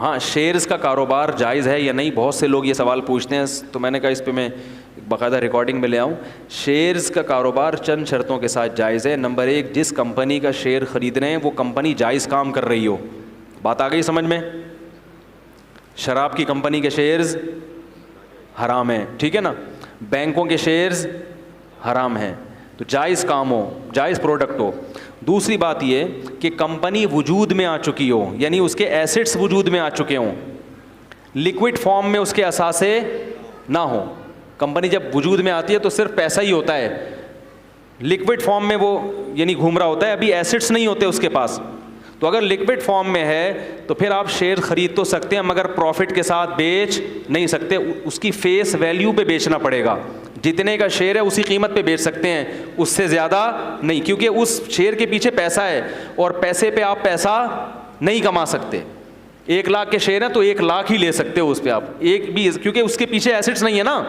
ہاں شیئرز کا کاروبار جائز ہے یا نہیں, بہت سے لوگ یہ سوال پوچھتے ہیں, تو میں نے کہا اس پہ میں باقاعدہ ریکارڈنگ میں لے آؤں. شیئرز کا کاروبار چند شرطوں کے ساتھ جائز ہے. نمبر 1, جس کمپنی کا شیئر خرید رہے ہیں وہ کمپنی جائز کام کر رہی ہو. بات آ گئی سمجھ میں؟ شراب کی کمپنی کے شیئرز حرام ہیں, ٹھیک ہے نا, بینکوں کے شیئرز حرام ہیں, تو جائز کام ہو, جائز پروڈکٹ ہو. دوسری بات یہ کہ کمپنی وجود میں آ چکی ہو, یعنی اس کے ایسٹس وجود میں آ چکے ہوں, لکوڈ فارم میں اس کے اثاثے نہ ہوں. کمپنی جب وجود میں آتی ہے تو صرف پیسہ ہی ہوتا ہے, لکوڈ فارم میں وہ یعنی گھوم رہا ہوتا ہے, ابھی ایسٹس نہیں ہوتے اس کے پاس. تو اگر لکوڈ فارم میں ہے تو پھر آپ شیئر خرید تو سکتے ہیں مگر پروفٹ کے ساتھ بیچ نہیں سکتے, اس کی فیس ویلیو پہ بیچنا پڑے گا. جتنے کا شیئر ہے اسی قیمت پہ بیچ سکتے ہیں, اس سے زیادہ نہیں, کیونکہ اس شیئر کے پیچھے پیسہ ہے اور پیسے پہ آپ پیسہ نہیں کما سکتے. 1 لاکھ کے شیئر ہیں تو 1 لاکھ ہی لے سکتے ہو اس پہ آپ, ایک بھی, کیونکہ اس کے پیچھے ایسٹس نہیں ہے نا,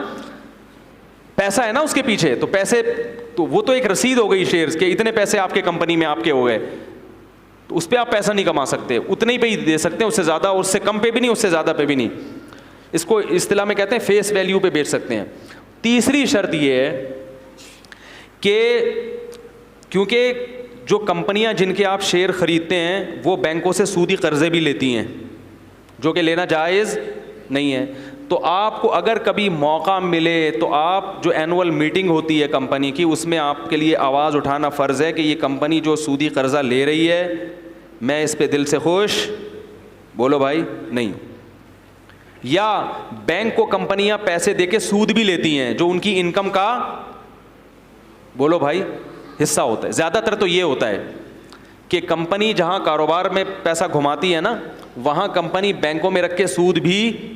پیسہ ہے نا اس کے پیچھے, تو پیسے تو وہ تو ایک رسید ہو گئی شیئرز کے, اتنے پیسے آپ کے کمپنی میں آپ کے ہو گئے, تو اس پہ آپ پیسہ نہیں کما سکتے, اتنے ہی پہ ہی دے سکتے ہیں, اس سے زیادہ, اس سے کم پہ بھی نہیں, اس سے زیادہ پہ بھی نہیں. اس کو اصطلاح میں کہتے ہیں فیس ویلیو پہ بیچ سکتے ہیں. تیسری شرط یہ ہے کہ کیونکہ جو کمپنیاں جن کے آپ شیئر خریدتے ہیں وہ بینکوں سے سودی قرضے بھی لیتی ہیں, جو کہ لینا جائز نہیں ہے. تو آپ کو اگر کبھی موقع ملے تو آپ جو اینول میٹنگ ہوتی ہے کمپنی کی, اس میں آپ کے لیے آواز اٹھانا فرض ہے کہ یہ کمپنی جو سودی قرضہ لے رہی ہے میں اس پہ دل سے خوش, بولو بھائی, نہیں. یا بینک کو کمپنیاں پیسے دے کے سود بھی لیتی ہیں جو ان کی انکم کا, بولو بھائی, حصہ ہوتا ہے. زیادہ تر تو یہ ہوتا ہے کہ کمپنی جہاں کاروبار میں پیسہ گھماتی ہے نا, وہاں کمپنی بینکوں میں رکھ کے سود بھی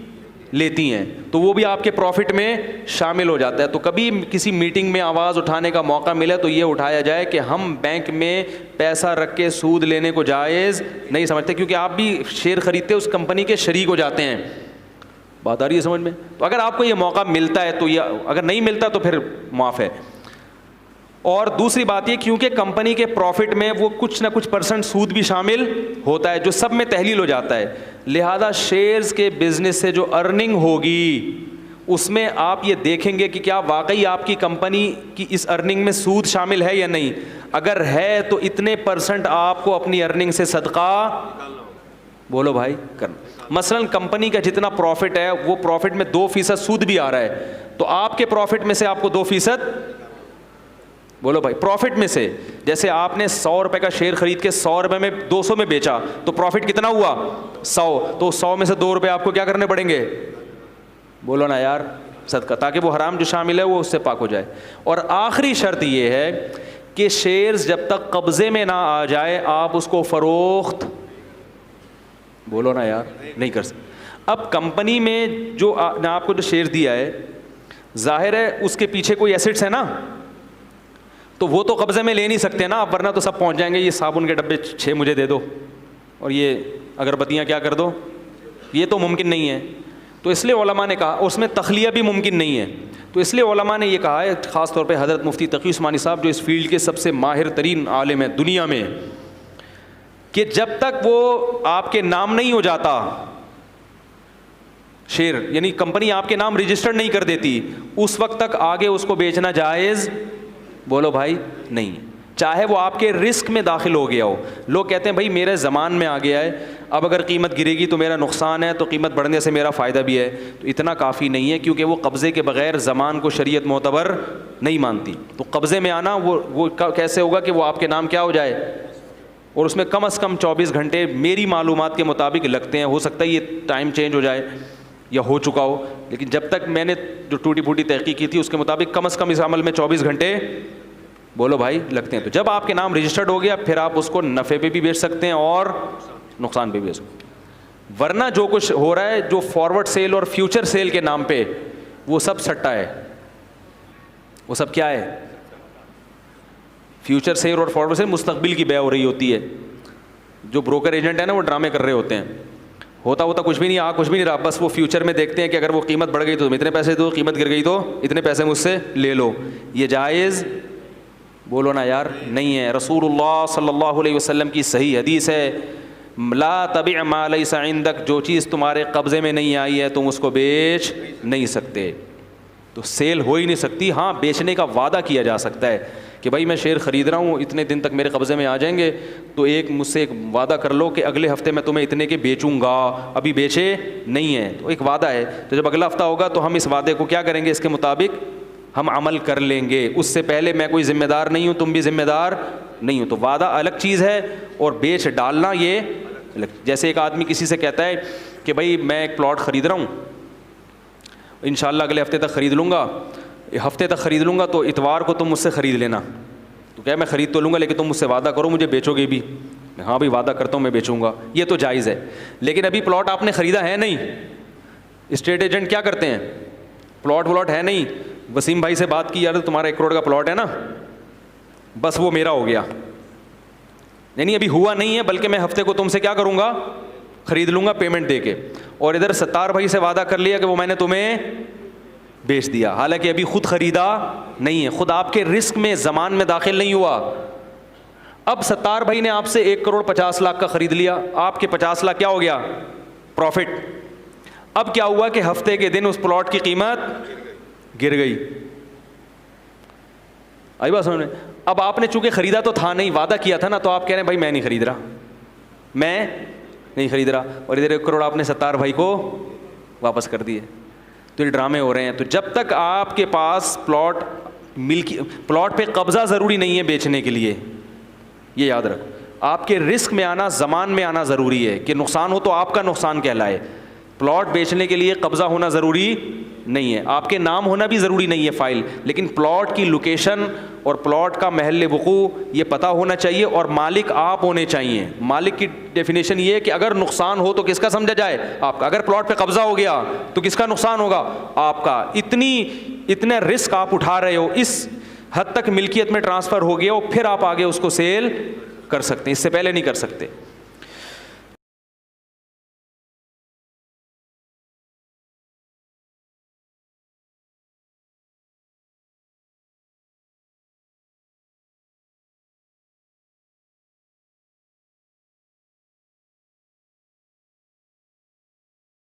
لیتی ہیں, تو وہ بھی آپ کے پروفٹ میں شامل ہو جاتا ہے. تو کبھی کسی میٹنگ میں آواز اٹھانے کا موقع ملے تو یہ اٹھایا جائے کہ ہم بینک میں پیسہ رکھ کے سود لینے کو جائز نہیں سمجھتے, کیونکہ آپ بھی شیئر خریدتے اس کمپنی کے شریک ہو جاتے ہیں. بات آ رہی ہے سمجھ میں؟ تو اگر آپ کو یہ موقع ملتا ہے تو یہ, اگر نہیں ملتا تو پھر معاف ہے. اور دوسری بات یہ کیونکہ کمپنی کے پروفٹ میں وہ کچھ نہ کچھ % سود بھی شامل ہوتا ہے جو سب میں تحلیل ہو جاتا ہے, لہذا شیئرز کے بزنس سے جو ارننگ ہوگی اس میں آپ یہ دیکھیں گے کہ کیا واقعی آپ کی کمپنی کی اس ارننگ میں سود شامل ہے یا نہیں. اگر ہے تو اتنے % آپ کو اپنی ارننگ سے صدقہ, بولو بھائی, کرنا. مثلا کمپنی کا جتنا پروفٹ ہے وہ پروفٹ میں 2% سود بھی آ رہا ہے, تو آپ کے پروفٹ میں سے آپ کو 2%, بولو بھائی, پروفٹ میں سے, جیسے آپ نے 100 روپے کا شیئر خرید کے 100 روپے میں 200 میں بیچا تو پروفٹ کتنا ہوا 100, تو 100 میں سے 2 روپے آپ کو کیا کرنے پڑیں گے, بولو نا یار, صدقہ, تاکہ وہ حرام جو شامل ہے وہ اس سے پاک ہو جائے. اور آخری شرط یہ ہے کہ شیئرز جب تک قبضے میں نہ آ جائے آپ اس کو فروخت, بولو نا یار, نہیں کر سکتے. اب کمپنی میں جو نے آپ کو جو شیئر دیا ہے ظاہر ہے اس کے پیچھے کوئی ایسٹس ہے نا, تو وہ تو قبضے میں لے نہیں سکتے نا آپ, ورنہ تو سب پہنچ جائیں گے, یہ صابن کے ڈبے 6 مجھے دے دو اور یہ اگربتیاں کیا کر دو, یہ تو ممکن نہیں ہے. تو اس لیے علماء نے کہا, اس میں تخلیہ بھی ممکن نہیں ہے, تو اس لیے علماء نے یہ کہا ہے, خاص طور پہ حضرت مفتی تقی عثمانی صاحب جو اس فیلڈ کے سب سے ماہر ترین عالم ہیں دنیا میں, کہ جب تک وہ آپ کے نام نہیں ہو جاتا شیئر, یعنی کمپنی آپ کے نام رجسٹرڈ نہیں کر دیتی, اس وقت تک آگے اس کو بیچنا جائز, بولو بھائی, نہیں, چاہے وہ آپ کے رسک میں داخل ہو گیا ہو. لوگ کہتے ہیں بھائی میرے زمان میں آ گیا ہے, اب اگر قیمت گرے گی تو میرا نقصان ہے, تو قیمت بڑھنے سے میرا فائدہ بھی ہے. تو اتنا کافی نہیں ہے, کیونکہ وہ قبضے کے بغیر زمان کو شریعت معتبر نہیں مانتی. تو قبضے میں آنا وہ کیسے ہوگا کہ وہ آپ کے نام کیا ہو جائے, اور اس میں کم از کم 24 گھنٹے میری معلومات کے مطابق لگتے ہیں. ہو سکتا ہے یہ ٹائم چینج ہو جائے یا ہو چکا ہو, لیکن جب تک میں نے جو ٹوٹی پھوٹی تحقیق کی تھی اس کے مطابق کم از کم اس عمل میں 24 گھنٹے, بولو بھائی, لگتے ہیں. تو جب آپ کے نام رجسٹرڈ ہو گیا پھر آپ اس کو نفع پہ بھی بیچ سکتے ہیں اور نقصان پہ بھی بیچ سکتے ہیں. ورنہ جو کچھ ہو رہا ہے جو فارورڈ سیل اور فیوچر سیل کے نام پہ, وہ سب سٹا ہے, وہ سب کیا ہے, فیوچر سیل اور فارورڈ سیل مستقبل کی بیع ہو رہی ہوتی ہے. جو بروکر ایجنٹ ہے نا وہ ڈرامے کر رہے ہوتے ہیں, ہوتا کچھ بھی نہیں, کچھ بھی نہیں رہا, بس وہ فیوچر میں دیکھتے ہیں کہ اگر وہ قیمت بڑھ گئی تو تم اتنے پیسے دو, قیمت گر گئی تو اتنے پیسے مجھ سے لے لو. یہ جائز, بولو نا یار, نہیں ہے. رسول اللہ صلی اللہ علیہ وسلم کی صحیح حدیث ہے لا تبع ما لیس عندک، جو چیز تمہارے قبضے میں نہیں آئی ہے تم اس کو بیچ نہیں سکتے. تو سیل ہو ہی نہیں سکتی. ہاں بیچنے کا وعدہ کیا جا سکتا ہے کہ بھائی میں شیئر خرید رہا ہوں، اتنے دن تک میرے قبضے میں آ جائیں گے، تو مجھ سے ایک وعدہ کر لو کہ اگلے ہفتے میں تمہیں اتنے کے بیچوں گا، ابھی بیچے نہیں ہیں، تو ایک وعدہ ہے. تو جب اگلا ہفتہ ہوگا تو ہم اس وعدے کو کیا کریں گے، اس کے مطابق ہم عمل کر لیں گے. اس سے پہلے میں کوئی ذمہ دار نہیں ہوں، تم بھی ذمہ دار نہیں ہو. تو وعدہ الگ چیز ہے اور بیچ ڈالنا یہ الگ. جیسے ایک آدمی کسی سے کہتا ہے کہ بھائی میں ایک پلاٹ خرید رہا ہوں، انشاءاللہ اگلے ہفتے تک خرید لوں گا، ہفتے تک خرید لوں گا، تو اتوار کو تم مجھ سے خرید لینا. تو کیا میں خرید تو لوں گا لیکن تم مجھ سے وعدہ کرو مجھے بیچو گے بھی. ہاں بھائی وعدہ کرتا ہوں میں بیچوں گا، یہ تو جائز ہے. لیکن ابھی پلاٹ آپ نے خریدا ہے نہیں. اسٹیٹ ایجنٹ کیا کرتے ہیں، پلاٹ ہے نہیں، وسیم بھائی سے بات کی، یار تمہارا 1 کروڑ کا پلاٹ ہے نا، بس وہ میرا ہو گیا. یعنی ابھی ہوا نہیں ہے، بلکہ میں ہفتے کو تم سے کیا کروں گا، خرید لوں گا پیمنٹ دے کے. اور ادھر ستار بھائی سے وعدہ کر لیا کہ وہ میں نے تمہیں بیچ دیا، حالانکہ ابھی خود خریدا نہیں ہے، خود آپ کے رسک میں زمان میں داخل نہیں ہوا. اب ستار بھائی نے آپ سے 1 کروڑ 50 لاکھ کا خرید لیا، آپ کے 50 لاکھ کیا ہو گیا، پروفٹ. اب کیا ہوا کہ ہفتے کے دن اس پلاٹ کی قیمت گر گئی. آئی بات سمجھ میں؟ اب آپ نے چونکہ خریدا تو تھا نہیں، وعدہ کیا تھا نا، تو آپ کہہ رہے ہیں بھائی میں نہیں خرید رہا، میں نہیں خرید رہا، اور ادھر 1 کروڑ آپ نے ستار بھائی کو واپس کر دیے. تو یہ ڈرامے ہو رہے ہیں. تو جب تک آپ کے پاس پلاٹ پہ قبضہ ضروری نہیں ہے بیچنے کے لیے، یہ یاد رکھو. آپ کے رسک میں آنا، زمان میں آنا ضروری ہے کہ نقصان ہو تو آپ کا نقصان کہلائے. پلاٹ بیچنے کے لیے قبضہ ہونا ضروری نہیں ہے، آپ کے نام ہونا بھی ضروری نہیں ہے فائل، لیکن پلاٹ کی لوکیشن اور پلاٹ کا محل وقوع یہ پتہ ہونا چاہیے، اور مالک آپ ہونے چاہیے. مالک کی ڈیفینیشن یہ ہے کہ اگر نقصان ہو تو کس کا سمجھا جائے، آپ کا. اگر پلاٹ پہ قبضہ ہو گیا تو کس کا نقصان ہوگا، آپ کا. اتنا رسک آپ اٹھا رہے ہو، اس حد تک ملکیت میں ٹرانسفر ہو گیا ہو، پھر آپ آگے اس کو سیل کر سکتے ہیں، اس سے پہلے نہیں کر سکتے.